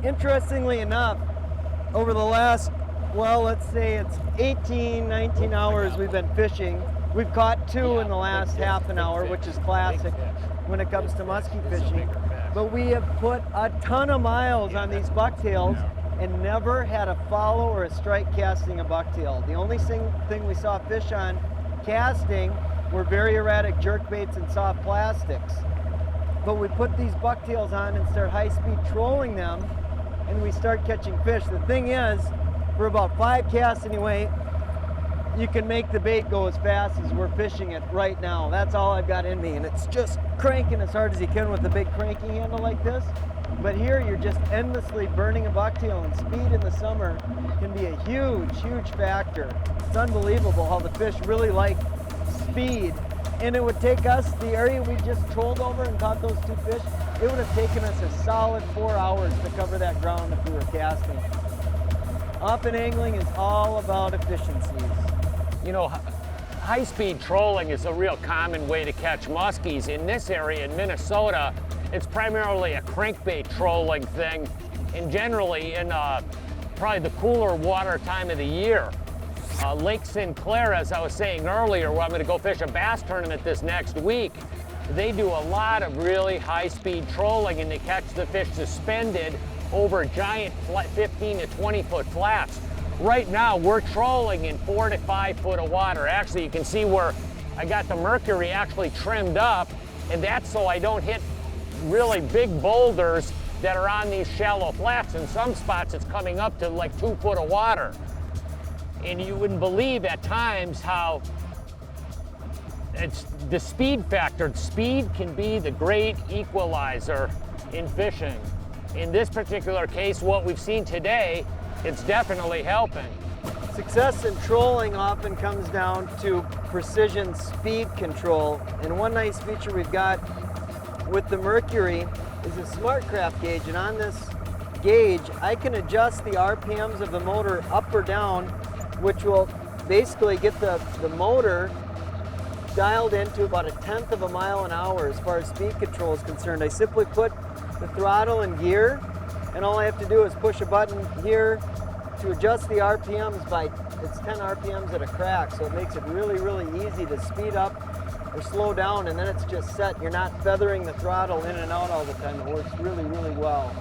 interestingly enough, over the last, well, let's say it's 18, 19 hours we've been fishing. We've caught 2 in the last half an hour, which is classic when it comes to musky fishing. But we have put a ton of miles on these bucktails and never had a follow or a strike casting a bucktail. The only thing we saw fish on casting were very erratic jerkbaits and soft plastics. But we put these bucktails on and start high-speed trolling them, and we start catching fish. The thing is, for about 5 casts anyway, you can make the bait go as fast as we're fishing it right now. That's all I've got in me, and it's just cranking as hard as you can with a big cranking handle like this. But here you're just endlessly burning a bucktail, and speed in the summer can be a huge, huge factor. It's unbelievable how the fish really like speed. And it would take us, the area we just trolled over and caught those 2 fish, it would have taken us a solid 4 hours to cover that ground if we were casting. Offhand angling is all about efficiencies. You know, high-speed trolling is a real common way to catch muskies. In this area in Minnesota, it's primarily a crankbait trolling thing, and generally in probably the cooler water time of the year. Lake Sinclair, as I was saying earlier, where I'm going to go fish a bass tournament this next week, they do a lot of really high-speed trolling, and they catch the fish suspended over giant 15 to 20-foot flats. Right now, we're trolling in 4 to 5 foot of water. Actually, you can see where I got the Mercury actually trimmed up, and that's so I don't hit really big boulders that are on these shallow flats. In some spots, it's coming up to like 2 foot of water. And you wouldn't believe at times how it's the speed factor. Speed can be the great equalizer in fishing. In this particular case, what we've seen today, it's definitely helping. Success in trolling often comes down to precision speed control. And one nice feature we've got with the Mercury is a SmartCraft gauge. And on this gauge, I can adjust the RPMs of the motor up or down, which will basically get the motor dialed into about 1/10 of a mile an hour as far as speed control is concerned. I simply put the throttle in gear, and all I have to do is push a button here to adjust the RPMs by, it's 10 RPMs at a crack, so it makes it really, really easy to speed up or slow down, and then it's just set. You're not feathering the throttle in and out all the time. It works really, really well.